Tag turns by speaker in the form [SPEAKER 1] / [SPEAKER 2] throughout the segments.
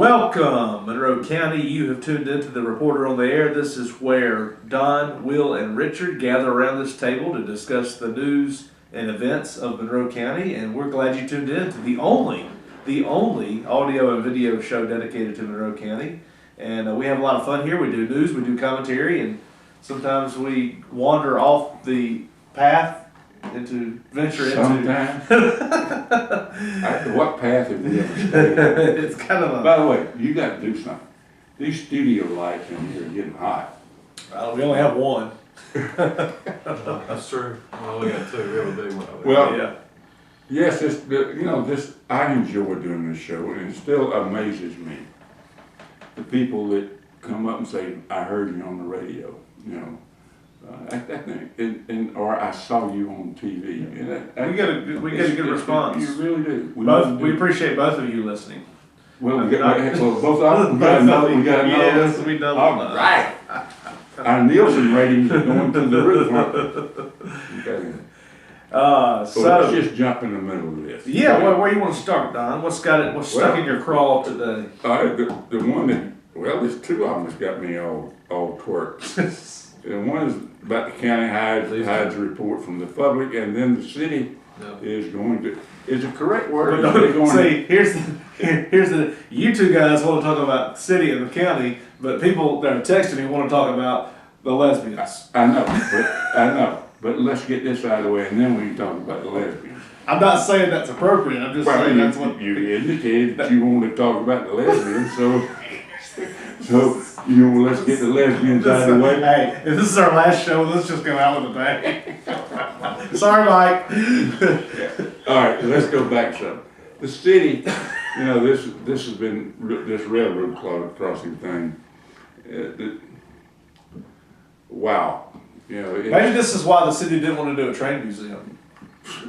[SPEAKER 1] Welcome, Monroe County. You have tuned into the Reporter on the Air. This is where Don, Will, and Richard gather around this table to discuss the news and events of Monroe County, and we're glad you tuned in to the only audio and video show dedicated to Monroe County. And we have a lot of fun here. We do news, we do commentary, and sometimes we wander off the path into venture
[SPEAKER 2] Sometimes. What path have we ever stayed?
[SPEAKER 1] It's kind of a.
[SPEAKER 2] By the way, you got to do something. These studio lights in here are getting hot.
[SPEAKER 1] We only have one.
[SPEAKER 3] That's true. We only got two. We have a big one over there.
[SPEAKER 2] Well,
[SPEAKER 1] Yeah.
[SPEAKER 2] yes, I enjoy doing this show, and it still amazes me. The people that come up and say, I heard you on the radio, I think, or I saw you on TV. And
[SPEAKER 1] We get a good response.
[SPEAKER 2] You really do.
[SPEAKER 1] We appreciate both of you listening.
[SPEAKER 2] Well, both of them. We got another.
[SPEAKER 1] Yes, we double.
[SPEAKER 2] All right. Our Nielsen ratings are going through the roof, aren't they? Okay. So let's just jump in the middle of this.
[SPEAKER 1] Yeah, where you want to start, Don? What's stuck in your craw today?
[SPEAKER 2] The one that, there's two of them that's got me all twerked. And one is about the county hides report from the public, and then the city is going to. Is it correct word?
[SPEAKER 1] See, here's the. You two guys want to talk about the city and the county, but people that are texting me want to talk about the lesbians.
[SPEAKER 2] I know, but let's get this out of the way, and then we can talk about the lesbians.
[SPEAKER 1] I'm not saying that's appropriate. I'm just saying that's what
[SPEAKER 2] you indicated that you want to talk about the lesbians, so let's get the lesbians out of the way.
[SPEAKER 1] Hey, if this is our last show, let's just go out with a bang. Sorry, Mike.
[SPEAKER 2] All right, let's go back some. The city, this has been this railroad crossing thing. Wow,
[SPEAKER 1] maybe this is why the city didn't want to do a train museum.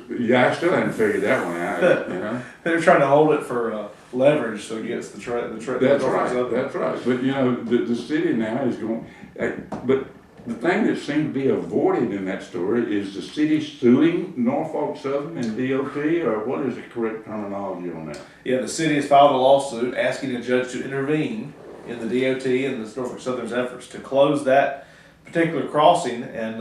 [SPEAKER 2] Yeah, I still haven't figured that one out.
[SPEAKER 1] They're trying to hold it for leverage, so it gets the train.
[SPEAKER 2] That's right. That's right. But the city now is going. But the thing that seems to be avoided in that story is the city suing Norfolk Southern and DOT, or what is the correct terminology on that?
[SPEAKER 1] Yeah, the city has filed a lawsuit asking a judge to intervene in the DOT and the Norfolk Southern's efforts to close that particular crossing. And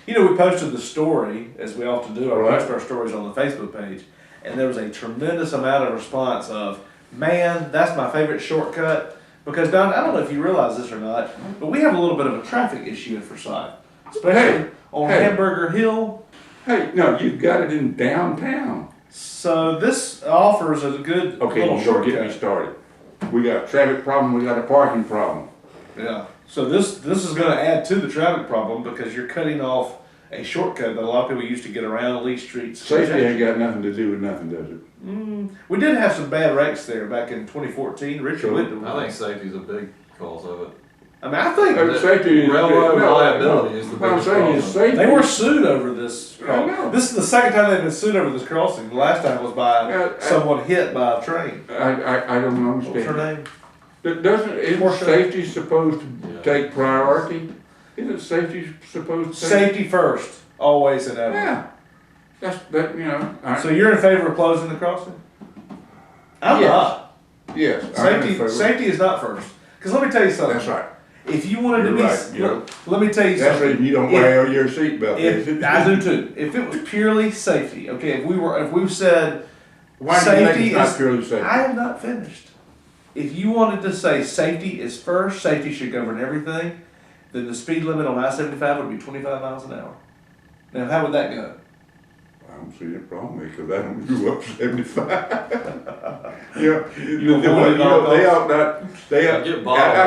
[SPEAKER 1] we posted the story, as we often do. I post our stories on the Facebook page, and there was a tremendous amount of response of, man, that's my favorite shortcut. Because, Don, I don't know if you realize this or not, but we have a little bit of a traffic issue in Forsyth, especially on Hamburger Hill.
[SPEAKER 2] Hey, no, you've got it in downtown.
[SPEAKER 1] So this offers a good little shortcut.
[SPEAKER 2] Get me started. We got a traffic problem, we got a parking problem.
[SPEAKER 1] Yeah. So this is going to add to the traffic problem because you're cutting off a shortcut that a lot of people used to get around Lee Street.
[SPEAKER 2] Safety ain't got nothing to do with nothing, does it?
[SPEAKER 1] We did have some bad wrecks there back in 2014. Richard Whitton.
[SPEAKER 3] I think safety's a big cause of it.
[SPEAKER 1] I mean, I think
[SPEAKER 2] safety
[SPEAKER 3] railroad liability is the biggest cause.
[SPEAKER 2] Safety.
[SPEAKER 1] They were sued over this. This is the second time they've been sued over this crossing. The last time was by someone hit by a train.
[SPEAKER 2] I don't understand.
[SPEAKER 1] What's her name?
[SPEAKER 2] Isn't safety supposed to take priority? Isn't safety supposed to take?
[SPEAKER 1] Safety first, always and ever.
[SPEAKER 2] Yeah.
[SPEAKER 1] So you're in favor of closing the crossing? I'm not.
[SPEAKER 2] Yes.
[SPEAKER 1] Safety is not first. Because let me tell you something.
[SPEAKER 2] That's right.
[SPEAKER 1] If you wanted to be, let me tell you something.
[SPEAKER 2] That's the reason you don't wear your seatbelt.
[SPEAKER 1] I do too. If it was purely safety, okay. If we said
[SPEAKER 2] why
[SPEAKER 1] safety
[SPEAKER 2] is not purely safety?
[SPEAKER 1] I am not finished. If you wanted to say safety is first, safety should govern everything, then the speed limit on I-75 would be 25 miles an hour. Now, how would that go?
[SPEAKER 2] I don't see a problem because I don't do up 75. I've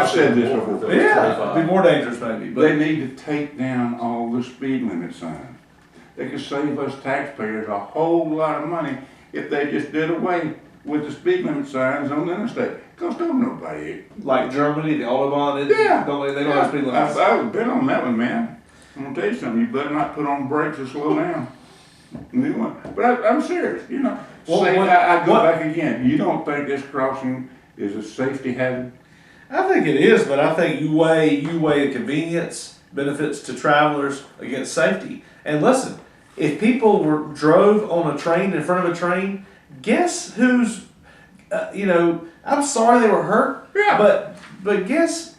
[SPEAKER 2] said this before.
[SPEAKER 1] Yeah, it'd be more dangerous maybe. But
[SPEAKER 2] they need to take down all the speed limit signs. They could save us taxpayers a whole lot of money if they just did away with the speed limit signs on the interstate. Because don't nobody.
[SPEAKER 1] Like Germany, the Autobahn, they don't have speed limits.
[SPEAKER 2] I've been on that one, man. I'm going to tell you something. You better not put on brakes or slow down. But I'm serious, I go back again. You don't think this crossing is a safety hazard?
[SPEAKER 1] I think it is, but I think you weigh the convenience, benefits to travelers against safety. And listen, if people drove on a train in front of a train, guess who's I'm sorry they were hurt.
[SPEAKER 2] Yeah.
[SPEAKER 1] But guess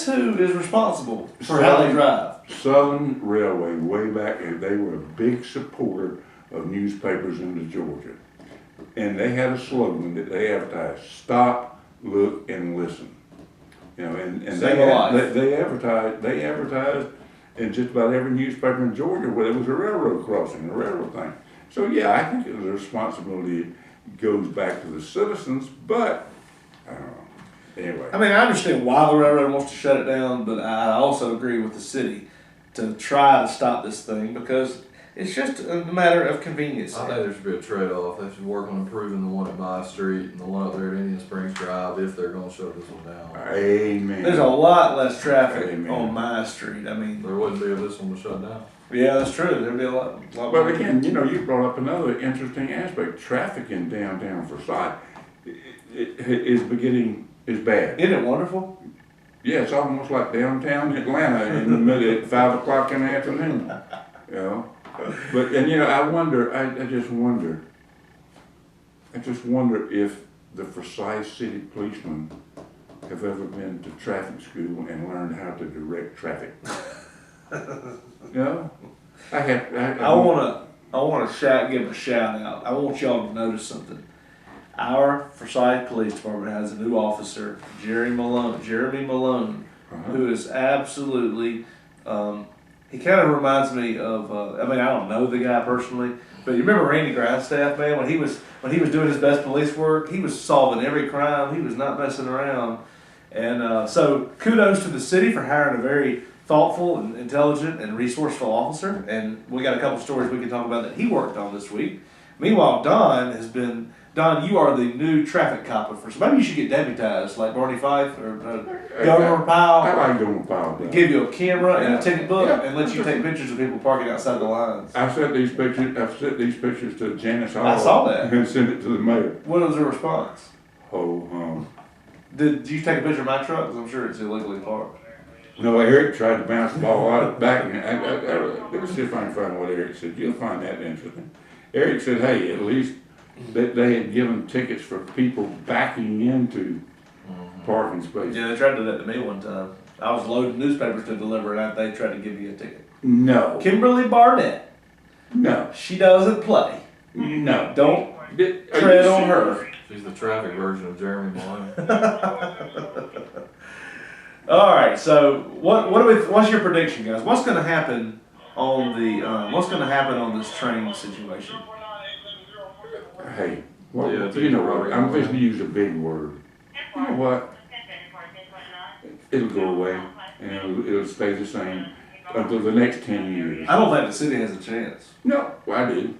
[SPEAKER 1] who is responsible for how they drive?
[SPEAKER 2] Southern Railway, way back, and they were a big supporter of newspapers into Georgia. And they had a slogan that they advertised: stop, look, and listen. And
[SPEAKER 1] Save a life.
[SPEAKER 2] they advertised in just about every newspaper in Georgia where there was a railroad crossing, a railroad thing. So yeah, I think the responsibility goes back to the citizens, but I don't know. Anyway.
[SPEAKER 1] I mean, I understand why the railroad wants to shut it down, but I also agree with the city to try to stop this thing because it's just a matter of convenience.
[SPEAKER 3] I think there should be a trade-off. They should work on improving the one at My Street and the one up there at Indian Springs Drive if they're gonna shut this one down.
[SPEAKER 2] Amen.
[SPEAKER 1] There's a lot less traffic
[SPEAKER 2] Amen.
[SPEAKER 1] on My Street. I mean,
[SPEAKER 3] There wouldn't be if this one was shut down.
[SPEAKER 1] yeah, that's true. There'd be a lot
[SPEAKER 2] But
[SPEAKER 1] more.
[SPEAKER 2] again, you brought up another interesting aspect. Traffic in downtown Forsyth is bad.
[SPEAKER 1] Isn't it wonderful?
[SPEAKER 2] Yeah, it's almost like downtown Atlanta in the middle at 5 o'clock in the afternoon. But I just wonder if the Forsyth City policemen have ever been to traffic school and learned how to direct traffic. I
[SPEAKER 1] want to give a shout out. I want y'all to notice something. Our Forsyth Police Department has a new officer, Jeremy Malone, who is absolutely. He kind of reminds me of. I don't know the guy personally, but you remember Randy Grindstaff, man, when he was doing his best police work, he was solving every crime. He was not messing around, and so kudos to the city for hiring a very thoughtful and intelligent and resourceful officer. And we got a couple stories we can talk about that he worked on this week. Meanwhile, Don, you are the new traffic cop for. So maybe you should get deputized like Barney Fife or Governor
[SPEAKER 2] I
[SPEAKER 1] Powell.
[SPEAKER 2] like doing Powell.
[SPEAKER 1] Give you a camera and a ticket book
[SPEAKER 2] Yeah.
[SPEAKER 1] and let you take pictures of people parking outside the lines.
[SPEAKER 2] I've sent these pictures to Janice Hall.
[SPEAKER 1] I saw that.
[SPEAKER 2] And sent it to the mayor.
[SPEAKER 1] What was the response?
[SPEAKER 2] Ho hum.
[SPEAKER 1] Did you take a picture of my truck? 'Cause I'm sure it's illegally parked.
[SPEAKER 2] No, Eric tried to bounce the ball out back, and let me see if I can find what Eric said. You'll find that interesting. Eric said, hey, at least they had given tickets for people backing into parking spaces.
[SPEAKER 1] Yeah, they tried to do that to me one time. I was loading newspapers to deliver and they tried to give you a ticket.
[SPEAKER 2] No,
[SPEAKER 1] Kimberly Barnett,
[SPEAKER 2] no,
[SPEAKER 1] she doesn't play.
[SPEAKER 2] no.
[SPEAKER 1] Don't
[SPEAKER 2] Are you
[SPEAKER 1] tread on
[SPEAKER 2] serious?
[SPEAKER 1] her.
[SPEAKER 3] She's the traffic version of Jeremy Malone.
[SPEAKER 1] All right, so what's your prediction, guys? What's going to happen on this train situation?
[SPEAKER 2] Hey,
[SPEAKER 3] Yeah,
[SPEAKER 2] I'm fixing to use a big word. You know what? It'll go away, and it'll stay the same until the next 10 years.
[SPEAKER 1] I don't think the city has a chance.
[SPEAKER 2] No, well, I do.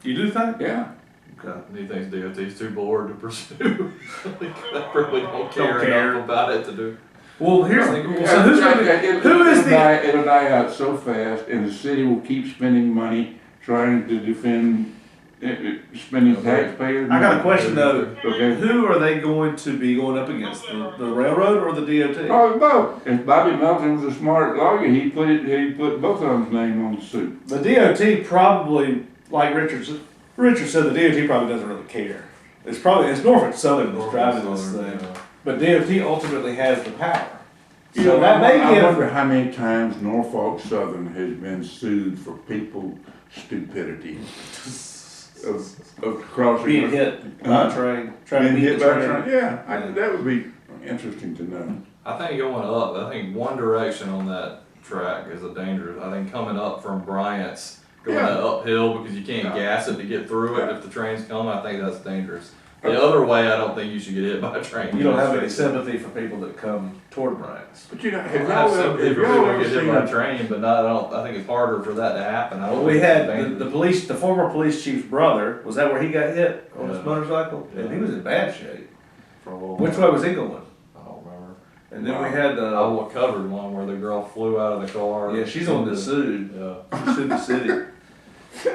[SPEAKER 1] You do think?
[SPEAKER 2] Yeah.
[SPEAKER 1] Okay.
[SPEAKER 3] And he thinks DOT's too bored to pursue. They probably don't
[SPEAKER 1] care
[SPEAKER 3] care
[SPEAKER 1] enough
[SPEAKER 3] enough about it to do.
[SPEAKER 1] Well, here's the.
[SPEAKER 2] Yeah,
[SPEAKER 1] So who's going
[SPEAKER 2] it'll die out so fast, and the city will keep spending money trying to defend spending taxpayers.
[SPEAKER 1] I got a question though.
[SPEAKER 2] Okay.
[SPEAKER 1] Who are they going to be going up against? The railroad or the DOT?
[SPEAKER 2] Oh, both. If Bobby Melton was a smart lawyer, he put both of them's name on the suit.
[SPEAKER 1] The DOT probably, like Richard said, the DOT probably doesn't really care. It's Norfolk Southern that's driving this thing, but DOT ultimately has the power. So that may
[SPEAKER 2] I
[SPEAKER 1] give.
[SPEAKER 2] wonder how many times Norfolk Southern has been sued for people's stupidity of crossing.
[SPEAKER 1] Being hit by a train, trying to
[SPEAKER 2] Being
[SPEAKER 1] beat
[SPEAKER 2] hit
[SPEAKER 1] the
[SPEAKER 2] by a
[SPEAKER 1] train.
[SPEAKER 2] train. Yeah, that would be interesting to know.
[SPEAKER 3] I think going up, I think one direction on that track is a dangerous. I think coming up from Bryant's, going
[SPEAKER 2] Yeah.
[SPEAKER 3] that uphill because you can't
[SPEAKER 2] Yeah.
[SPEAKER 3] gas it to get through it if the trains come, I think that's dangerous. The other way, I don't think you should get hit by a train.
[SPEAKER 1] You don't have any sympathy for people that come toward Bryant's.
[SPEAKER 2] But you know,
[SPEAKER 3] I
[SPEAKER 2] have
[SPEAKER 3] have
[SPEAKER 2] y'all
[SPEAKER 3] sympathy
[SPEAKER 2] have
[SPEAKER 3] for
[SPEAKER 2] y'all
[SPEAKER 3] people who
[SPEAKER 2] ever
[SPEAKER 3] get hit
[SPEAKER 2] seen
[SPEAKER 3] by a
[SPEAKER 2] a
[SPEAKER 3] train, but I think it's harder for that to happen. I don't
[SPEAKER 1] Well, we
[SPEAKER 3] think
[SPEAKER 1] had
[SPEAKER 3] it's dangerous.
[SPEAKER 1] the former police chief's brother. Was that where he got hit on his
[SPEAKER 3] Yeah.
[SPEAKER 1] motorcycle? And he
[SPEAKER 3] Yeah.
[SPEAKER 1] was in bad shape.
[SPEAKER 3] For a little
[SPEAKER 1] Which
[SPEAKER 3] while.
[SPEAKER 1] way was he going?
[SPEAKER 3] I don't remember.
[SPEAKER 1] And then
[SPEAKER 2] Wow.
[SPEAKER 1] we had
[SPEAKER 3] I covered one where the girl flew out of the car.
[SPEAKER 1] yeah, she's on the sued.
[SPEAKER 3] Yeah.
[SPEAKER 1] She sued the city.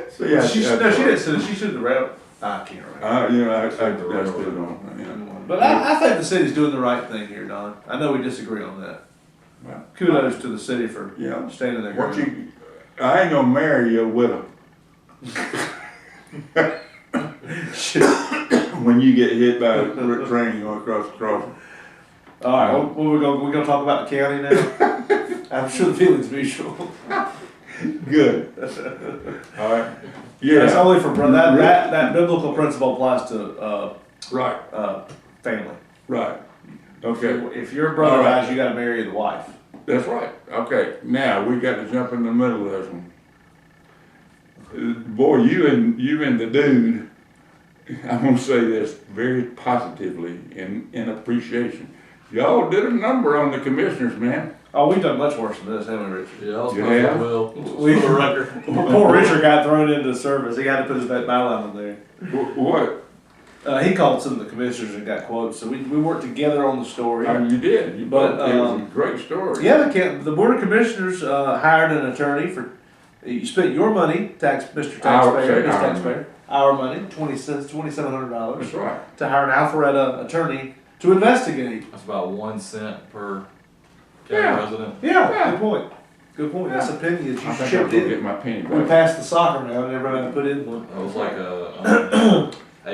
[SPEAKER 2] So, yeah,
[SPEAKER 1] She didn't sue. She sued the rail. I can't remember.
[SPEAKER 2] I still don't. Yeah.
[SPEAKER 1] But I think the city's doing the right thing here, Don. I know we disagree on that.
[SPEAKER 2] Well,
[SPEAKER 1] Kudos to the city for
[SPEAKER 2] Yeah.
[SPEAKER 1] standing there.
[SPEAKER 2] What I ain't gonna marry you with a. when you get hit by a train going across the crossing.
[SPEAKER 1] All right, we're gonna talk about the county now. I'm sure the feeling's mutual.
[SPEAKER 2] Good. All right.
[SPEAKER 1] Yeah, it's
[SPEAKER 2] Yeah,
[SPEAKER 1] only for that biblical principle applies to
[SPEAKER 2] right,
[SPEAKER 1] family.
[SPEAKER 2] right. Okay,
[SPEAKER 1] If your brother
[SPEAKER 2] All right.
[SPEAKER 1] dies, you got to marry the wife.
[SPEAKER 2] that's right. Okay, now we got to jump in the middle of this one. Boy, you and the dude, I'm gonna say this very positively in appreciation. Y'all did a number on the commissioners, man.
[SPEAKER 1] Oh, we've done much worse than this, haven't we, Richard?
[SPEAKER 3] Yeah, I was
[SPEAKER 2] You
[SPEAKER 3] supposed to
[SPEAKER 2] have?
[SPEAKER 3] will.
[SPEAKER 1] We-
[SPEAKER 3] For the record.
[SPEAKER 1] Poor Richard got thrown into service. He had to put his byline in there.
[SPEAKER 2] What?
[SPEAKER 1] He called some of the commissioners and got quotes, so we worked together on the story.
[SPEAKER 2] You did. You
[SPEAKER 1] But,
[SPEAKER 2] it was a great story.
[SPEAKER 1] Yeah, the board of commissioners hired an attorney for. You spent your money, Mr. Taxpayer, Miss Taxpayer, our money, $2,700
[SPEAKER 2] That's right.
[SPEAKER 1] to hire an Alpharetta attorney to investigate.
[SPEAKER 3] That's about 1 cent per
[SPEAKER 2] Yeah.
[SPEAKER 3] county resident.
[SPEAKER 1] Yeah,
[SPEAKER 2] Yeah.
[SPEAKER 1] good point. Good point. That's a penny that
[SPEAKER 2] I
[SPEAKER 1] you
[SPEAKER 2] think I'll
[SPEAKER 1] chipped
[SPEAKER 2] go
[SPEAKER 1] in.
[SPEAKER 2] get my penny
[SPEAKER 1] We
[SPEAKER 2] back.
[SPEAKER 1] passed the soccer now, and everybody had to put in one.
[SPEAKER 3] It was like a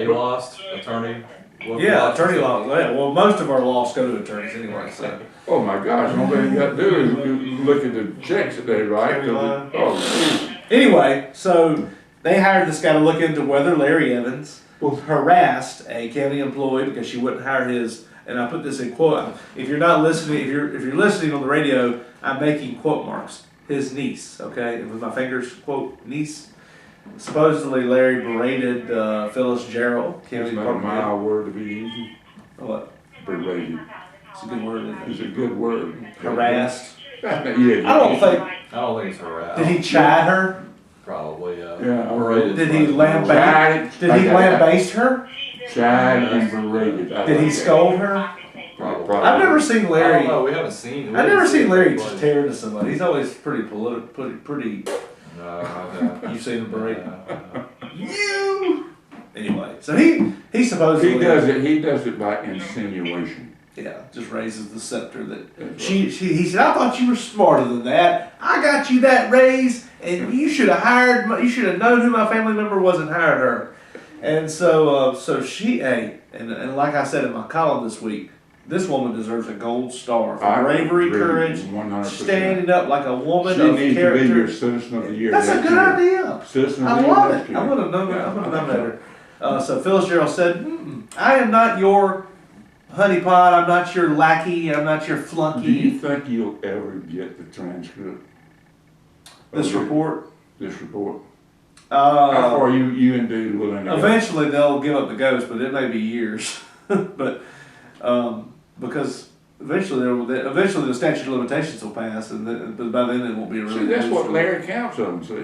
[SPEAKER 3] lost attorney. local
[SPEAKER 1] Yeah,
[SPEAKER 3] law.
[SPEAKER 1] attorney law. Yeah, well, most of our laws go to attorneys anyway, so.
[SPEAKER 2] Oh my gosh, all they got to do is look at the checks that they write.
[SPEAKER 1] County line.
[SPEAKER 2] Oh, geez.
[SPEAKER 1] Anyway, so they hired this guy to look into whether Larry Evans harassed a county employee because she wouldn't hire his. And I put this in quote. If you're not listening, if you're listening on the radio, I'm making quote marks. His niece, okay, and with my fingers, quote niece. Supposedly, Larry berated Phyllis Gerald, county
[SPEAKER 2] It's not a
[SPEAKER 1] department head.
[SPEAKER 2] mild word to be using.
[SPEAKER 1] What?
[SPEAKER 2] Berated.
[SPEAKER 1] It's a good word. Isn't it?
[SPEAKER 2] It's a good word.
[SPEAKER 1] Harassed.
[SPEAKER 2] Yeah.
[SPEAKER 1] I don't think.
[SPEAKER 3] I don't think it's harassed.
[SPEAKER 1] Did he chide her?
[SPEAKER 3] Probably,
[SPEAKER 2] Yeah.
[SPEAKER 3] Berated.
[SPEAKER 1] Did he lambaste?
[SPEAKER 2] Chided.
[SPEAKER 1] Did he lambaste her?
[SPEAKER 2] Chided and berated. I
[SPEAKER 1] Did he
[SPEAKER 2] like that.
[SPEAKER 1] scold her?
[SPEAKER 3] Probably.
[SPEAKER 1] I've never seen
[SPEAKER 3] I don't
[SPEAKER 1] Larry.
[SPEAKER 3] know, we haven't seen. we
[SPEAKER 1] I've never
[SPEAKER 3] haven't
[SPEAKER 1] seen Larry
[SPEAKER 3] it
[SPEAKER 1] just
[SPEAKER 3] take
[SPEAKER 1] tear into somebody. He's always pretty political, pretty.
[SPEAKER 3] place. No, I haven't.
[SPEAKER 1] You've seen him berate.
[SPEAKER 3] No.
[SPEAKER 1] You. Anyway, so he supposedly
[SPEAKER 2] He does it by insinuation.
[SPEAKER 1] yeah just raises the scepter that
[SPEAKER 2] That's
[SPEAKER 1] he said I thought you were smarter than that. I got you that raise, and you should have you should have known who my family member was and hired her. And so she and like I said in my column this week, this woman deserves a gold star for
[SPEAKER 2] I
[SPEAKER 1] bravery,
[SPEAKER 2] agree,
[SPEAKER 1] courage,
[SPEAKER 2] 100%.
[SPEAKER 1] standing up like a woman
[SPEAKER 2] She
[SPEAKER 1] of
[SPEAKER 2] needs to be your
[SPEAKER 1] character.
[SPEAKER 2] citizen of the year.
[SPEAKER 1] That's a
[SPEAKER 2] next
[SPEAKER 1] good
[SPEAKER 2] year.
[SPEAKER 1] idea.
[SPEAKER 2] Citizen of
[SPEAKER 1] I
[SPEAKER 2] the year
[SPEAKER 1] love
[SPEAKER 2] next
[SPEAKER 1] it.
[SPEAKER 2] year.
[SPEAKER 1] I'm gonna know
[SPEAKER 2] Yeah,
[SPEAKER 1] I'm gonna
[SPEAKER 2] I
[SPEAKER 1] know
[SPEAKER 2] think so.
[SPEAKER 1] better. So Phyllis Gerald said, I am not your honeypot. I'm not your lackey. I'm not your
[SPEAKER 2] Do you
[SPEAKER 1] flunky.
[SPEAKER 2] think you'll ever get the transcript? of
[SPEAKER 1] This report.
[SPEAKER 2] This report. How far you and dude willing to go?
[SPEAKER 1] Eventually they'll give up the ghost, but it may be years. but because eventually the statute of limitations will pass, and but by then it won't be a really.
[SPEAKER 2] See, that's
[SPEAKER 1] good
[SPEAKER 2] what
[SPEAKER 1] story.
[SPEAKER 2] Larry counts on, see?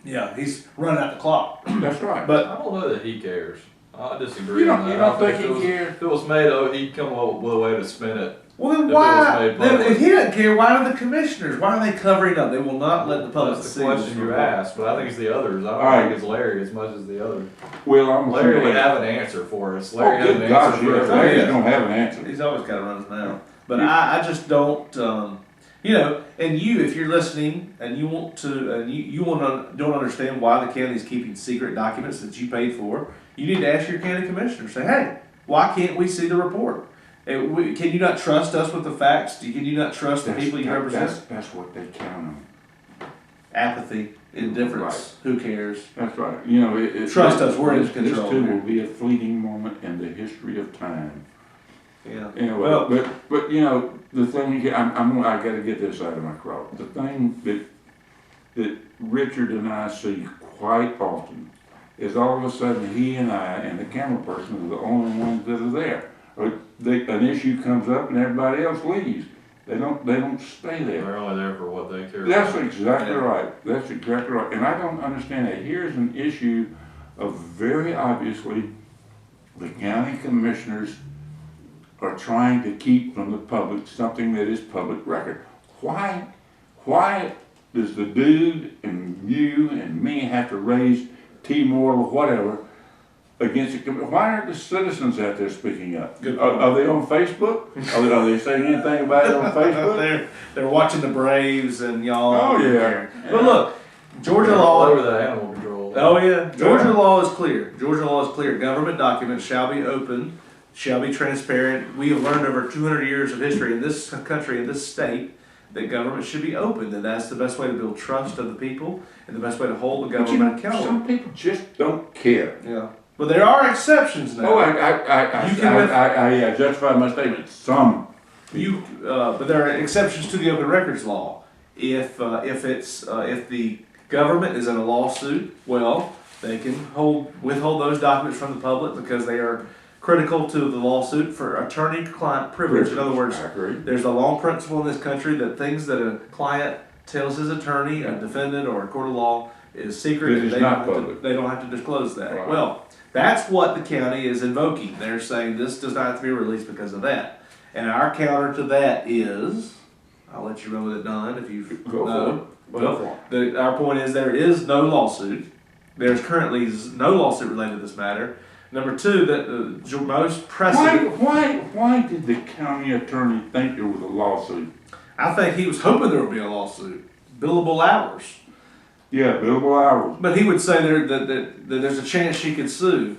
[SPEAKER 1] Yeah, he's running out the clock.
[SPEAKER 2] That's right.
[SPEAKER 1] But
[SPEAKER 3] I don't know that he cares. I disagree
[SPEAKER 2] You don't-
[SPEAKER 3] on that.
[SPEAKER 2] you don't
[SPEAKER 3] I
[SPEAKER 2] think
[SPEAKER 3] if
[SPEAKER 2] he
[SPEAKER 3] it was-
[SPEAKER 2] cares?
[SPEAKER 3] If it was made, he'd come up with a way to spin it.
[SPEAKER 1] well, then
[SPEAKER 3] If it
[SPEAKER 1] why?
[SPEAKER 3] was made
[SPEAKER 1] Then,
[SPEAKER 3] public.
[SPEAKER 1] if he doesn't care, why are the commissioners? Why are they covering up? They will not let the public
[SPEAKER 3] That's
[SPEAKER 1] see
[SPEAKER 3] the question
[SPEAKER 1] this
[SPEAKER 3] you
[SPEAKER 1] report.
[SPEAKER 3] asked, but I think it's the others. I don't
[SPEAKER 2] All right.
[SPEAKER 3] think it's Larry as much as the others.
[SPEAKER 2] Well, I'm
[SPEAKER 3] Larry would
[SPEAKER 2] assuming-
[SPEAKER 3] have an answer for us.
[SPEAKER 2] Oh,
[SPEAKER 3] Larry has an
[SPEAKER 2] good gosh,
[SPEAKER 3] answer
[SPEAKER 2] yes,
[SPEAKER 3] for
[SPEAKER 1] everything.
[SPEAKER 2] Larry's
[SPEAKER 3] everything.
[SPEAKER 2] gonna have an answer.
[SPEAKER 1] He's always got to run his mouth. But
[SPEAKER 2] Yeah.
[SPEAKER 1] I just don't, and you, if you're listening and you want to, and you don't understand why the county is keeping secret documents that you paid for, you need to ask your county commissioner. Say, hey, why can't we see the report? Can you not trust us with the facts? Can you not trust the people you represent?
[SPEAKER 2] That's what they count on.
[SPEAKER 1] Apathy, indifference, who cares?
[SPEAKER 2] That's right. You know,
[SPEAKER 1] Trust us, we're in
[SPEAKER 2] this
[SPEAKER 1] control
[SPEAKER 2] too
[SPEAKER 1] here.
[SPEAKER 2] will be a fleeting moment in the history of time.
[SPEAKER 1] Yeah.
[SPEAKER 2] Anyway,
[SPEAKER 1] Well,
[SPEAKER 2] but you know, the thing here, I got to get this out of my crowd. The thing that Richard and I see quite often is all of a sudden he and I and the camera person are the only ones that are there. Or an issue comes up and everybody else leaves. They don't stay there.
[SPEAKER 3] They're only there for what they care
[SPEAKER 2] That's
[SPEAKER 3] about.
[SPEAKER 2] exactly
[SPEAKER 1] Yeah.
[SPEAKER 2] right. That's exactly right. And I don't understand that. Here's an issue of very obviously the county commissioners are trying to keep from the public something that is public record. Why does the dude and you and me have to raise T-Moore or whatever against the why aren't the citizens out there speaking up?
[SPEAKER 1] Good
[SPEAKER 2] Are they on Facebook? Are they saying anything about it on Facebook?
[SPEAKER 1] they're watching the Braves and y'all.
[SPEAKER 2] Oh, yeah.
[SPEAKER 1] But look, Georgia
[SPEAKER 3] All
[SPEAKER 1] law.
[SPEAKER 3] over the animal control.
[SPEAKER 1] Oh, yeah. Georgia law is clear. Georgia law is clear. Government documents shall be open, shall be transparent. We have learned over 200 years of history in this country, in this state, that government should be open, and that's the best way to build trust of the people and the best way to hold the
[SPEAKER 2] But you know,
[SPEAKER 1] government accountable.
[SPEAKER 2] some people just don't care.
[SPEAKER 1] Yeah. But there are exceptions now.
[SPEAKER 2] Oh, I justify my statement. Some.
[SPEAKER 1] But there are exceptions to the open records law. If the government is in a lawsuit, well, they can withhold those documents from the public because they are critical to the lawsuit for attorney-client privilege. In other words,
[SPEAKER 2] I agree.
[SPEAKER 1] there's a long principle in this country that things that a client tells his attorney, a defendant, or a court of law is secret, and
[SPEAKER 2] It is not public.
[SPEAKER 1] they don't have to disclose that.
[SPEAKER 2] Right.
[SPEAKER 1] Well, that's what the county is invoking. They're saying this does not have to be released because of that. And our counter to that is, I'll let you run with it, Don, if you
[SPEAKER 2] Go
[SPEAKER 1] know.
[SPEAKER 2] for it. Go for it.
[SPEAKER 1] Our point is there is no lawsuit. There's currently no lawsuit related to this matter. Number two, that the most precedent.
[SPEAKER 2] Why did the county attorney think there was a lawsuit?
[SPEAKER 1] I think he was hoping there would be a lawsuit. Billable hours.
[SPEAKER 2] Yeah, billable hours.
[SPEAKER 1] But he would say that there's a chance she could sue.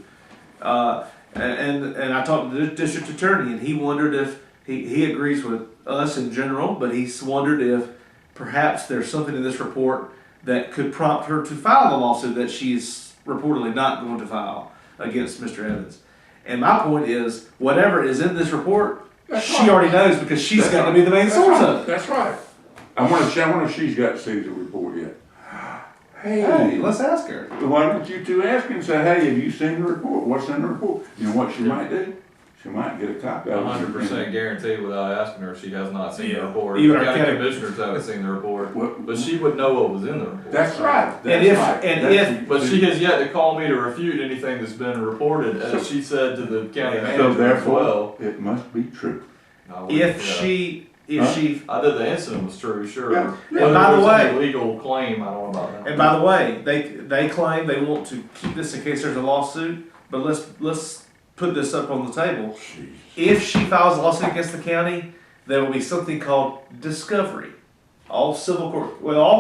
[SPEAKER 1] And I talked to the district attorney, and he wondered if he agrees with us in general, but he's wondered if perhaps there's something in this report that could prompt her to file the lawsuit that she's reportedly not going to file against Mr. Evans. And my point is, whatever is in this report, she already knows because she's got to be the main source of it.
[SPEAKER 2] That's right. I wonder if she's got to see the report yet.
[SPEAKER 1] Hey, let's ask her.
[SPEAKER 2] Why don't you two ask her and say, hey, have you seen the report? What's in the report? You know what she might do? She might get a copy of it.
[SPEAKER 3] 100% guaranteed without asking her, she has not seen the report.
[SPEAKER 1] Even
[SPEAKER 3] The
[SPEAKER 1] our
[SPEAKER 3] county
[SPEAKER 1] county
[SPEAKER 3] commissioners haven't seen the report,
[SPEAKER 2] What-
[SPEAKER 3] but she would know what was in the report.
[SPEAKER 2] That's right.
[SPEAKER 3] But she has yet to call me to refute anything that's been reported, as she said to the county
[SPEAKER 2] So
[SPEAKER 3] manager as
[SPEAKER 2] therefore,
[SPEAKER 3] well.
[SPEAKER 2] it must be true.
[SPEAKER 3] Either the incident was true, sure.
[SPEAKER 2] Yeah.
[SPEAKER 3] Whether
[SPEAKER 1] And by the
[SPEAKER 3] there's
[SPEAKER 1] way-
[SPEAKER 3] any legal claim, I don't know about that.
[SPEAKER 1] And by the way, they claim they want to keep this in case there's a lawsuit, but let's put this up on the table. If she files a lawsuit against the county, there will be something called discovery. All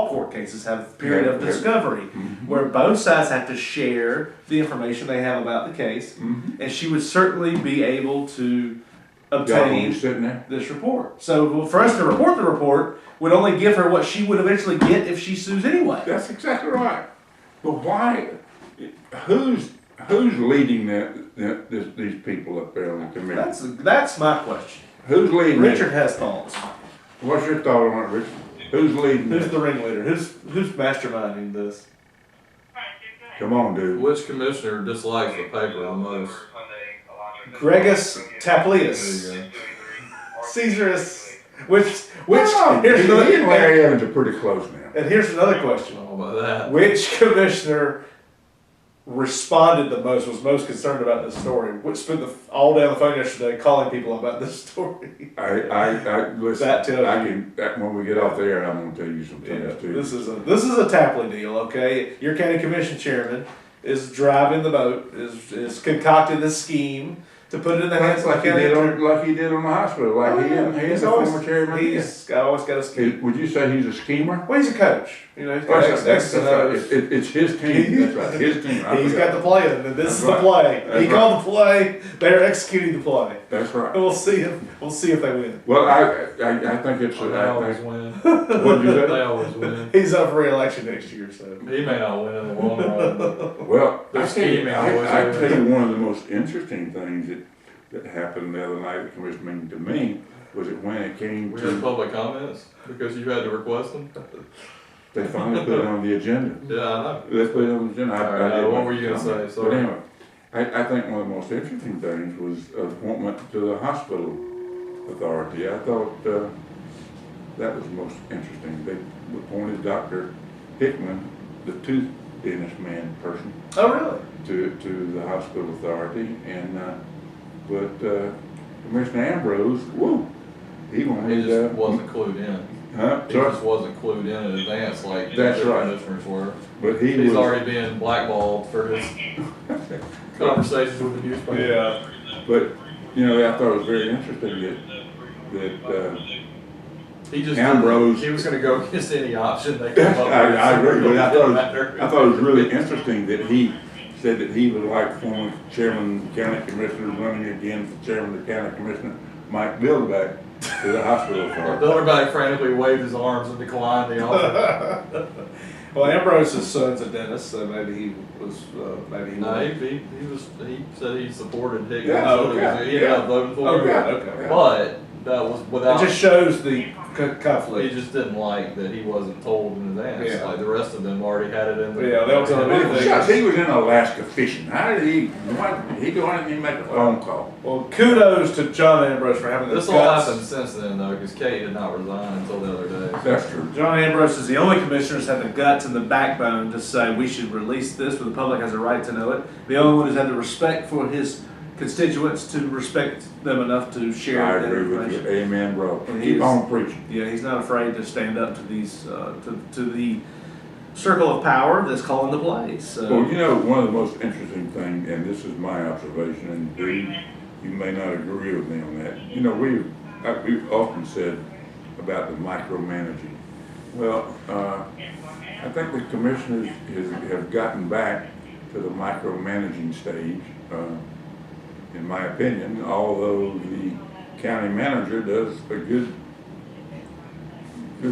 [SPEAKER 1] court cases have a period of
[SPEAKER 2] Yeah.
[SPEAKER 1] discovery
[SPEAKER 2] Mhm.
[SPEAKER 1] where both sides have to share the information they have about the case,
[SPEAKER 2] Mhm.
[SPEAKER 1] and she would certainly be able to
[SPEAKER 2] Got one
[SPEAKER 1] obtain
[SPEAKER 2] sitting there?
[SPEAKER 1] this report. So for us to report the report would only give her what she would eventually get if she sues anyway.
[SPEAKER 2] That's exactly right. But why, who's leading these people up there on the committee?
[SPEAKER 1] That's my question.
[SPEAKER 2] Who's leading
[SPEAKER 1] Richard
[SPEAKER 2] it?
[SPEAKER 1] has thoughts.
[SPEAKER 2] What's your thought on it, Richard? Who's leading
[SPEAKER 1] Who's
[SPEAKER 2] it?
[SPEAKER 1] the ringleader? Who's masterminding this?
[SPEAKER 2] Come on, dude.
[SPEAKER 3] Which commissioner dislikes the paper the most?
[SPEAKER 1] Gregus Taplius.
[SPEAKER 3] There you go.
[SPEAKER 1] Caesarus. Which
[SPEAKER 2] Oh,
[SPEAKER 1] here's
[SPEAKER 2] he
[SPEAKER 1] another,
[SPEAKER 2] and Larry Evans are pretty close now.
[SPEAKER 1] and here's another
[SPEAKER 3] I
[SPEAKER 1] question.
[SPEAKER 3] don't know about that.
[SPEAKER 1] Which commissioner responded the most, was most concerned about this story? Which spent all day on the phone yesterday calling people about this story?
[SPEAKER 2] I listen.
[SPEAKER 1] That tells
[SPEAKER 2] I
[SPEAKER 1] you.
[SPEAKER 2] can. When we get off the air, I'm going to tell you some things too.
[SPEAKER 1] This is a Tapley deal, okay? Your county commission chairman is driving the boat, is concocted this scheme to put it in the hands of the
[SPEAKER 2] like he
[SPEAKER 1] county
[SPEAKER 2] did
[SPEAKER 1] attorney.
[SPEAKER 2] like he did on the hospital, like he and the former chairman.
[SPEAKER 1] He's always got a scheme.
[SPEAKER 2] Would you say he's a schemer?
[SPEAKER 1] Well, he's a coach. You know, he's got
[SPEAKER 2] That's
[SPEAKER 1] X's and
[SPEAKER 2] right.
[SPEAKER 1] O's.
[SPEAKER 2] It's his team. That's right. His team. I
[SPEAKER 1] He's
[SPEAKER 2] forgot.
[SPEAKER 1] got the plan, and this
[SPEAKER 2] That's
[SPEAKER 1] is the
[SPEAKER 2] right.
[SPEAKER 1] play.
[SPEAKER 2] That's
[SPEAKER 1] He called the play. They're executing the play.
[SPEAKER 2] That's right.
[SPEAKER 1] And we'll see if they win.
[SPEAKER 2] Well, I think it's.
[SPEAKER 3] They always win.
[SPEAKER 2] What did you say?
[SPEAKER 3] They always win.
[SPEAKER 1] He's up for re-election next year, so.
[SPEAKER 3] He may not win in the long run, but
[SPEAKER 2] Well,
[SPEAKER 3] They're
[SPEAKER 2] I
[SPEAKER 3] scheming always.
[SPEAKER 2] tell you one of the most interesting things that happened the other night at the commission meeting to me was that when it came
[SPEAKER 3] we had
[SPEAKER 2] to,
[SPEAKER 3] public comments because you had to request them.
[SPEAKER 2] they finally put it on the agenda.
[SPEAKER 3] Yeah, I know.
[SPEAKER 2] Let's put it on the agenda.
[SPEAKER 3] All right,
[SPEAKER 2] did
[SPEAKER 3] what
[SPEAKER 2] make
[SPEAKER 3] were you gonna
[SPEAKER 2] comment.
[SPEAKER 3] say?
[SPEAKER 2] But
[SPEAKER 3] Sorry.
[SPEAKER 2] anyway, I think one of the most interesting things was appointment to the hospital authority. I thought that was the most interesting. They appointed Dr. Hickman, the tooth dentist man person,
[SPEAKER 1] Oh, really?
[SPEAKER 2] to the hospital authority, and but Commissioner Ambrose, whoa, he wanted.
[SPEAKER 3] He just wasn't clued in.
[SPEAKER 2] Huh?
[SPEAKER 3] He
[SPEAKER 2] Sorry?
[SPEAKER 3] just wasn't clued in advance like
[SPEAKER 2] That's
[SPEAKER 3] the
[SPEAKER 2] right.
[SPEAKER 3] commissioners were.
[SPEAKER 2] But he
[SPEAKER 3] He's
[SPEAKER 2] was.
[SPEAKER 3] already been blackballed for his conversations with the newspaper.
[SPEAKER 1] Yeah.
[SPEAKER 2] But you know, I thought it was very interesting that
[SPEAKER 3] He just
[SPEAKER 2] Ambrose.
[SPEAKER 3] He was going to go against any option they come up with.
[SPEAKER 2] I agree, but I
[SPEAKER 3] Matter.
[SPEAKER 2] thought it was really interesting that he said that he would like former chairman of the county commissioners running again for chairman of the county commissioner, Mike Bilderback, to the hospital authority.
[SPEAKER 3] Bilderback frantically waved his arms and declined the offer.
[SPEAKER 1] Well, Ambrose's son's a dentist, so maybe he was, maybe he.
[SPEAKER 3] No, he said he supported Higgins.
[SPEAKER 2] Yeah,
[SPEAKER 3] So
[SPEAKER 2] okay,
[SPEAKER 3] he ended up voting for him.
[SPEAKER 1] Okay.
[SPEAKER 3] But that was
[SPEAKER 1] It
[SPEAKER 3] without.
[SPEAKER 1] just shows the
[SPEAKER 3] He
[SPEAKER 1] conflict.
[SPEAKER 3] just didn't like that he wasn't told in advance.
[SPEAKER 1] Yeah.
[SPEAKER 3] Like the rest of them already had it in.
[SPEAKER 1] Yeah, they'll tell him anything.
[SPEAKER 2] Shucks, he was in Alaska fishing. How did he go on and make a phone call?
[SPEAKER 1] Well, kudos to John Ambrose for having the
[SPEAKER 3] This all
[SPEAKER 1] guts.
[SPEAKER 3] happened since then though, because Kate did not resign until the other day.
[SPEAKER 2] That's true.
[SPEAKER 1] John Ambrose is the only commissioner who's had the guts and the backbone to say we should release this, but the public has a right to know it. The only one who's had the respect for his constituents to respect them enough to share
[SPEAKER 2] I
[SPEAKER 1] that
[SPEAKER 2] agree with
[SPEAKER 1] information.
[SPEAKER 2] you. Amen, bro.
[SPEAKER 1] And
[SPEAKER 2] Keep
[SPEAKER 1] he's-
[SPEAKER 2] on preaching.
[SPEAKER 1] Yeah, he's not afraid to stand up to these, to the circle of power that's calling the plays. So.
[SPEAKER 2] Well, you know, one of the most interesting things, and this is my observation, and Dave, you may not agree with me on that. You know, we've often said about the micromanaging. Well, I think the commissioners have gotten back to the micromanaging stage, in my opinion, although the county manager does a good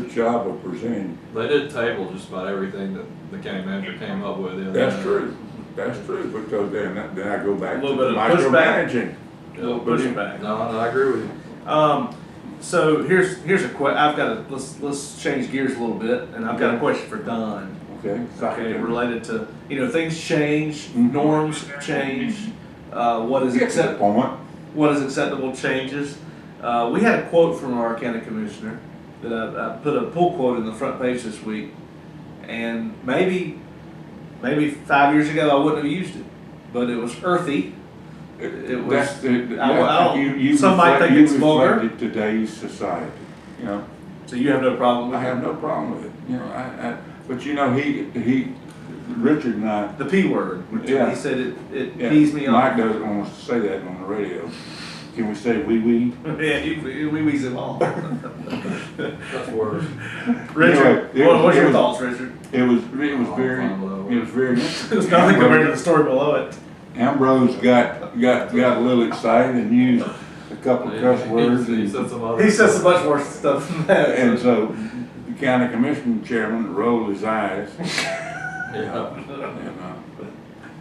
[SPEAKER 2] job of presenting.
[SPEAKER 3] They did table just about everything that the county manager came up with the other
[SPEAKER 2] That's
[SPEAKER 3] day.
[SPEAKER 2] true. That's true, because then I go back
[SPEAKER 1] A
[SPEAKER 2] to
[SPEAKER 1] little
[SPEAKER 2] the
[SPEAKER 1] bit of pushback.
[SPEAKER 2] micromanaging.
[SPEAKER 1] A little pushback.
[SPEAKER 3] No, I agree with you.
[SPEAKER 1] So here's a I've got a let's change gears a little bit, and I've got a question for Don.
[SPEAKER 2] Okay.
[SPEAKER 1] Okay, related to things change,
[SPEAKER 2] Mhm.
[SPEAKER 1] norms change. What is
[SPEAKER 2] Get to the
[SPEAKER 1] acceptable?
[SPEAKER 2] point.
[SPEAKER 1] What is acceptable changes. We had a quote from our county commissioner that I put a pull quote in the front page this week, and maybe 5 years ago I wouldn't have used it, but it was earthy. It was.
[SPEAKER 2] That's the,
[SPEAKER 1] I don't-
[SPEAKER 2] you
[SPEAKER 1] some might
[SPEAKER 2] reflect-
[SPEAKER 1] think it's vulgar.
[SPEAKER 2] reflected today's society, you know.
[SPEAKER 1] So you have no problem with
[SPEAKER 2] I
[SPEAKER 1] it?
[SPEAKER 2] have no problem with it, you know, but you know, Richard and I.
[SPEAKER 1] The P word.
[SPEAKER 2] Yeah.
[SPEAKER 1] He said it
[SPEAKER 2] Yeah,
[SPEAKER 1] pees me
[SPEAKER 2] Mike
[SPEAKER 1] off.
[SPEAKER 2] doesn't want us to say that on the radio. Can we say wee?
[SPEAKER 1] Yeah, we wheeze him off.
[SPEAKER 3] That's worse.
[SPEAKER 1] Richard,
[SPEAKER 2] Anyway,
[SPEAKER 1] what's
[SPEAKER 2] it
[SPEAKER 1] your
[SPEAKER 2] was-
[SPEAKER 1] thoughts, Richard?
[SPEAKER 2] It was
[SPEAKER 3] I'm
[SPEAKER 2] very,
[SPEAKER 3] fine with that.
[SPEAKER 2] it was very.
[SPEAKER 1] There's nothing compared to the story below it.
[SPEAKER 2] Ambrose got a little excited and used a couple of cuss words.
[SPEAKER 3] He
[SPEAKER 2] and-
[SPEAKER 3] said some other.
[SPEAKER 1] He says so much worse stuff than that.
[SPEAKER 2] And so the county commission chairman rolled his eyes.
[SPEAKER 3] Yeah.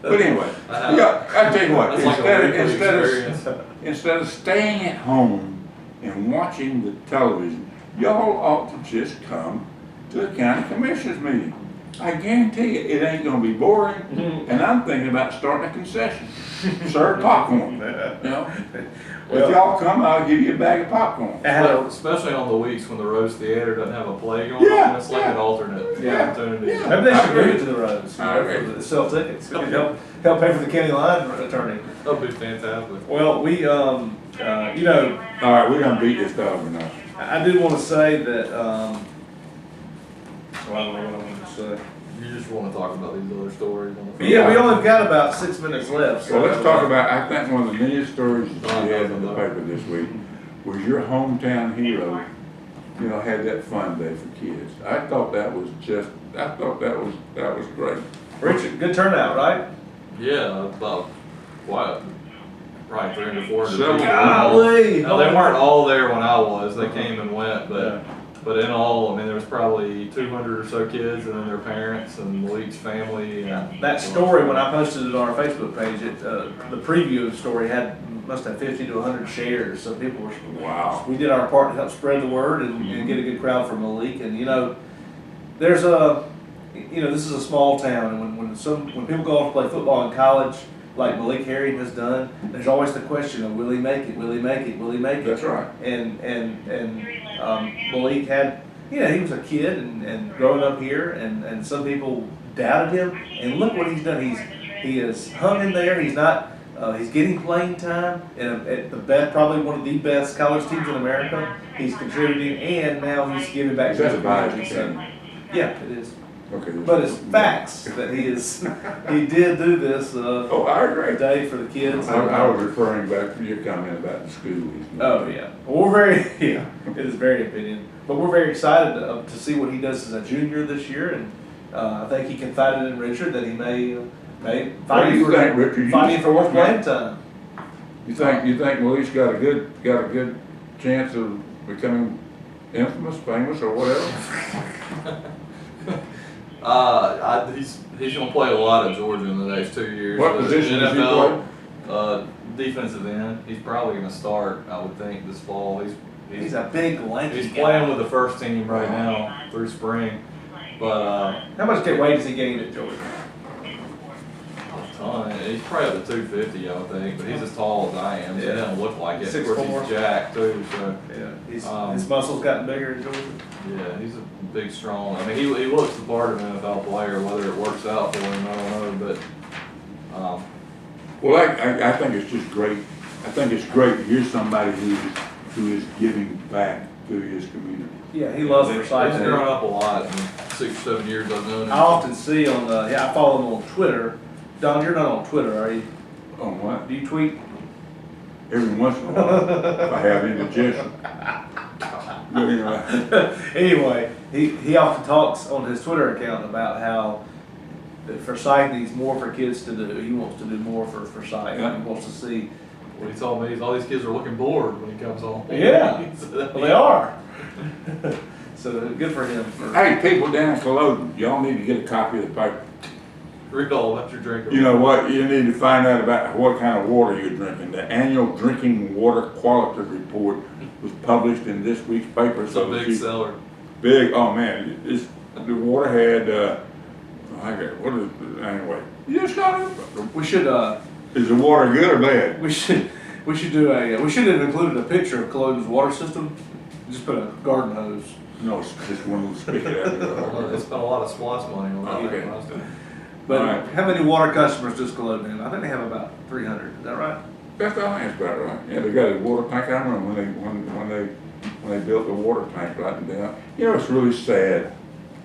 [SPEAKER 2] But anyway,
[SPEAKER 3] I
[SPEAKER 2] tell you what,
[SPEAKER 3] That's like a weekly experience.
[SPEAKER 2] instead of staying at home and watching the television, y'all ought to just come to a county commissioners meeting. I guarantee you, it ain't gonna be boring, and I'm thinking about starting a concession. Serve popcorn, you know? If y'all come, I'll give you a bag of popcorn.
[SPEAKER 3] Well, especially on the weeks when the Rose Theater doesn't have a play going
[SPEAKER 2] Yeah,
[SPEAKER 3] on, it's like
[SPEAKER 2] yeah.
[SPEAKER 3] an alternate
[SPEAKER 2] Yeah,
[SPEAKER 3] opportunity.
[SPEAKER 2] yeah.
[SPEAKER 1] Maybe they
[SPEAKER 2] I
[SPEAKER 1] should
[SPEAKER 2] agree.
[SPEAKER 1] move it to the roads.
[SPEAKER 2] I agree.
[SPEAKER 1] To sell tickets. It could help pay for the county line attorney.
[SPEAKER 3] That'd be fantastic.
[SPEAKER 1] Well, we
[SPEAKER 2] All right, we're gonna beat this dog enough.
[SPEAKER 1] I did want to say that well, I don't know what I wanted to say.
[SPEAKER 3] You just want to talk about these other stories on the.
[SPEAKER 1] But yeah, we only got about 6 minutes left.
[SPEAKER 2] So let's talk about, I think one of the neatest stories that we had in the paper this week was your hometown hero, had that fun day for kids. I thought that was great.
[SPEAKER 1] Richard, good turnout, right?
[SPEAKER 3] Yeah, about what? Probably 300, 400
[SPEAKER 2] Several.
[SPEAKER 3] people.
[SPEAKER 1] Golly!
[SPEAKER 3] No, they weren't all there when I was. They came and went, but in all, I mean, there was probably 200 or so kids, and then their parents and Malik's family. And
[SPEAKER 1] That story, when I posted it on our Facebook page, the preview of the story must have 50 to 100 shares. So people were.
[SPEAKER 2] Wow.
[SPEAKER 1] We did our part to help spread the word and get a good crowd for Malik. And there's this is a small town, and when people go off to play football in college, like Malik Harry has done, there's always the question of will he make it? Will he make it? Will he make it?
[SPEAKER 2] That's right.
[SPEAKER 1] And Malik had, he was a kid and growing up here, and some people doubted him. And look what he's done. He has hung in there. He's not. He's getting playing time at the best, probably one of the best college teams in America. He's contributing, and now he's giving back to
[SPEAKER 2] That's
[SPEAKER 1] his
[SPEAKER 2] a biased
[SPEAKER 1] community. So,
[SPEAKER 2] opinion.
[SPEAKER 1] yeah, it is.
[SPEAKER 2] Okay.
[SPEAKER 1] But it's facts that he did do this,
[SPEAKER 2] Oh, I agree.
[SPEAKER 1] day for the kids.
[SPEAKER 2] I was referring back to your comment about the schoolies.
[SPEAKER 1] Oh, yeah. Well, yeah, it is very opinion. But we're very excited to see what he does as a junior this year, and I think he confided in Richard that he may
[SPEAKER 2] What do you think, Richard? You
[SPEAKER 1] fighting for more
[SPEAKER 2] just-
[SPEAKER 1] playing time.
[SPEAKER 2] You think Willie's got a good chance of becoming infamous, famous, or whatever?
[SPEAKER 3] He's gonna play a lot at Georgia in the next 2 years.
[SPEAKER 2] What
[SPEAKER 3] But
[SPEAKER 2] position does he
[SPEAKER 3] NFL, defensive end. He's probably gonna start, I would think, this fall.
[SPEAKER 1] He's a big, lanky
[SPEAKER 3] He's
[SPEAKER 1] guy.
[SPEAKER 3] playing with the first team right now through spring. But
[SPEAKER 1] How much weight does he gain at Georgia?
[SPEAKER 3] a ton. He's probably up to 250, I would think. But he's as tall as I am, so
[SPEAKER 1] Yeah.
[SPEAKER 3] it doesn't look like it. Of
[SPEAKER 1] 6'4".
[SPEAKER 3] course, he's jacked too. So
[SPEAKER 1] Yeah, his muscles gotten bigger in Georgia.
[SPEAKER 3] yeah, he's a big, strong. I mean, he looks the part of an NFL player. Whether it works out for him, I don't know. But
[SPEAKER 2] Well, I think it's just great. I think it's great to hear somebody who is giving back to his community.
[SPEAKER 1] Yeah, he loves
[SPEAKER 3] he's
[SPEAKER 1] recycling.
[SPEAKER 3] grown up a lot in 6 or 7 years I've known him.
[SPEAKER 1] I often see I follow him on Twitter. Don, you're not on Twitter, are you?
[SPEAKER 2] On what?
[SPEAKER 1] Do you tweet?
[SPEAKER 2] Every once in a while, if I have indigestion. But anyway,
[SPEAKER 1] Anyway, he often talks on his Twitter account about how Forsyth needs more for kids to do. He wants to do more for Forsyth.
[SPEAKER 2] Yeah.
[SPEAKER 1] He wants to see.
[SPEAKER 3] What he told me is all these kids are looking bored when he comes home.
[SPEAKER 1] Yeah.
[SPEAKER 3] So
[SPEAKER 1] Well, they are. So good for him.
[SPEAKER 2] hey, people down in Culloden, y'all need to get a copy of the paper.
[SPEAKER 3] Read all about your drink.
[SPEAKER 2] You know what? You need to find out about what kind of water you're drinking. The annual drinking water quality report was published in this week's paper.
[SPEAKER 3] It's a big seller.
[SPEAKER 2] Big. Oh man, the water had. Anyway? You just got it.
[SPEAKER 1] We should
[SPEAKER 2] Is the water good or bad?
[SPEAKER 1] we should do we should have included a picture of Culloden's water system. Just put a garden hose.
[SPEAKER 2] No, it's just one little spigot out there.
[SPEAKER 3] They spent a lot of SPOS money on that.
[SPEAKER 2] Okay.
[SPEAKER 3] last time.
[SPEAKER 1] But
[SPEAKER 2] Right.
[SPEAKER 1] how many water customers does Culloden have? I think they have about 300. Is that right?
[SPEAKER 2] That's about right. Yeah, they got a water tank. I remember when they built the water tank right in down. You know, it's really sad.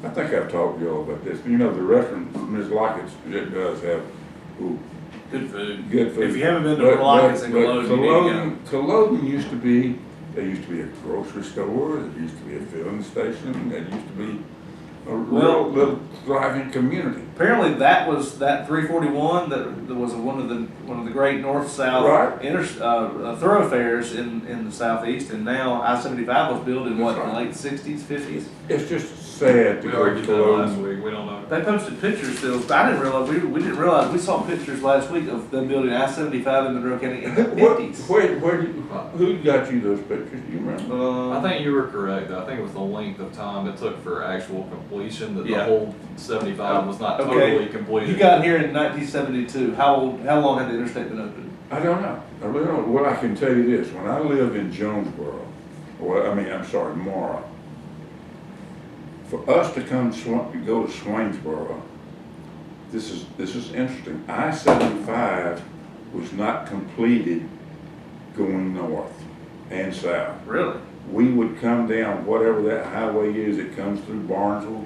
[SPEAKER 2] I think I've talked to y'all about this. You know, the restaurant, Ms. Lockett's, it does have
[SPEAKER 1] Good food.
[SPEAKER 2] good food.
[SPEAKER 1] If you haven't been to Lockett's in Culloden, you need to go.
[SPEAKER 2] Culloden used to be, there used to be a grocery store, there used to be a filling station, there used to be a real little thriving community.
[SPEAKER 1] Apparently, that 341 that was one of the great north-south
[SPEAKER 2] Right.
[SPEAKER 1] thoroughfares in the southeast, and now I-75 was built in
[SPEAKER 2] That's
[SPEAKER 1] the
[SPEAKER 2] right.
[SPEAKER 1] late 60s, 50s.
[SPEAKER 2] It's just sad to
[SPEAKER 3] We
[SPEAKER 2] go to
[SPEAKER 3] argued that last
[SPEAKER 2] Culloden.
[SPEAKER 3] week. We don't know.
[SPEAKER 1] They posted pictures still, but I didn't realize we didn't realize we saw pictures last week of them building I-75 in Monroe County in the 50s.
[SPEAKER 2] Who got you those pictures? Do you remember?
[SPEAKER 3] I think you were correct. I think it was the length of time it took for actual completion. That
[SPEAKER 1] Yeah.
[SPEAKER 3] the whole 75 was not
[SPEAKER 1] Okay.
[SPEAKER 3] totally completed.
[SPEAKER 1] You got here in 1972. How long had the interstate been open?
[SPEAKER 2] I don't know. I really don't. Well, I can tell you this. When I lived in Jonesboro, Mara, for us to go to Swainsboro, this is interesting. I-75 was not completed going north and south.
[SPEAKER 1] Really?
[SPEAKER 2] We would come down whatever that highway is that comes through Barnesville,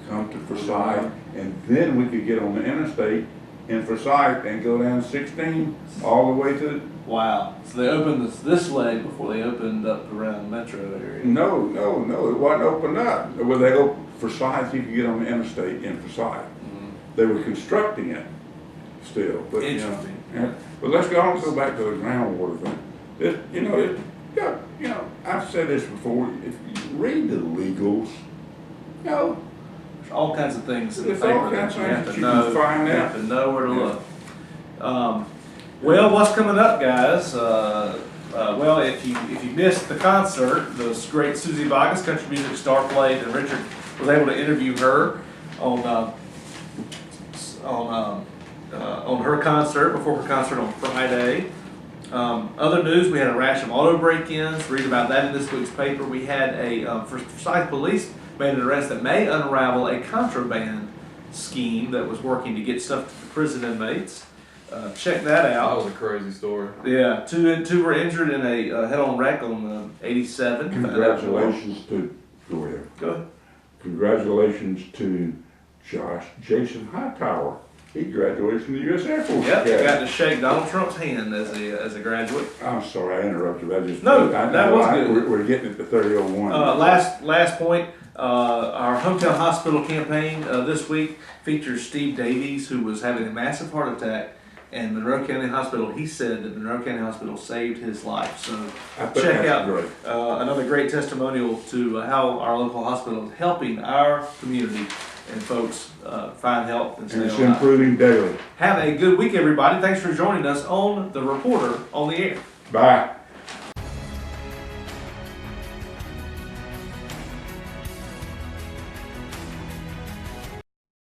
[SPEAKER 2] come to Forsyth, and then we could get on the interstate in Forsyth and go down 16 all the way to.
[SPEAKER 1] Wow. So they opened this leg before they opened up around the metro area.
[SPEAKER 2] No, it wasn't opened up. When they opened Forsyth, you could get on the interstate in Forsyth. They were constructing it still, but
[SPEAKER 1] Interesting.
[SPEAKER 2] But let's go on and go back to the groundwater thing. I've said this before. If you read the legals,
[SPEAKER 1] There's all kinds of things in the
[SPEAKER 2] There's all
[SPEAKER 1] paper that
[SPEAKER 2] kinds
[SPEAKER 1] you
[SPEAKER 2] of
[SPEAKER 1] have
[SPEAKER 2] things
[SPEAKER 1] to
[SPEAKER 2] you can
[SPEAKER 1] know.
[SPEAKER 2] find
[SPEAKER 1] You
[SPEAKER 2] out.
[SPEAKER 1] have to know where to
[SPEAKER 2] Yeah.
[SPEAKER 1] look. Well, what's coming up, guys? Well, if you missed the concert, the great Susie Vargas, country music star, played, and Richard was able to interview her on her concert, before her concert on Friday. Other news: we had a rash of auto break-ins. Read about that in this week's paper. We had Forsyth Police made an arrest that may unravel a contraband scheme that was working to get stuff to the prison inmates. Check that
[SPEAKER 3] That
[SPEAKER 1] out.
[SPEAKER 3] was a crazy story.
[SPEAKER 1] Yeah, two were injured in a head-on wreck on 87.
[SPEAKER 2] Congratulations to. Go ahead.
[SPEAKER 1] Go ahead.
[SPEAKER 2] Congratulations to Josh Jason Hightower. He graduated from the U.S. Air Force
[SPEAKER 1] Yep,
[SPEAKER 2] Academy.
[SPEAKER 1] got to shake Donald Trump's hand as a graduate.
[SPEAKER 2] I'm sorry, I interrupted.
[SPEAKER 1] No, that was good.
[SPEAKER 2] We're getting at the 3001.
[SPEAKER 1] Last point, our hometown hospital campaign this week features Steve Davies, who was having a massive heart attack, and Monroe County Hospital. He said that Monroe County Hospital saved his life. So check out another great testimonial to how our local hospital is helping our community and folks find help and stay
[SPEAKER 2] And it's
[SPEAKER 1] alive.
[SPEAKER 2] improving daily.
[SPEAKER 1] Have a good week, everybody. Thanks for joining us on The Reporter on the Air.
[SPEAKER 2] Bye.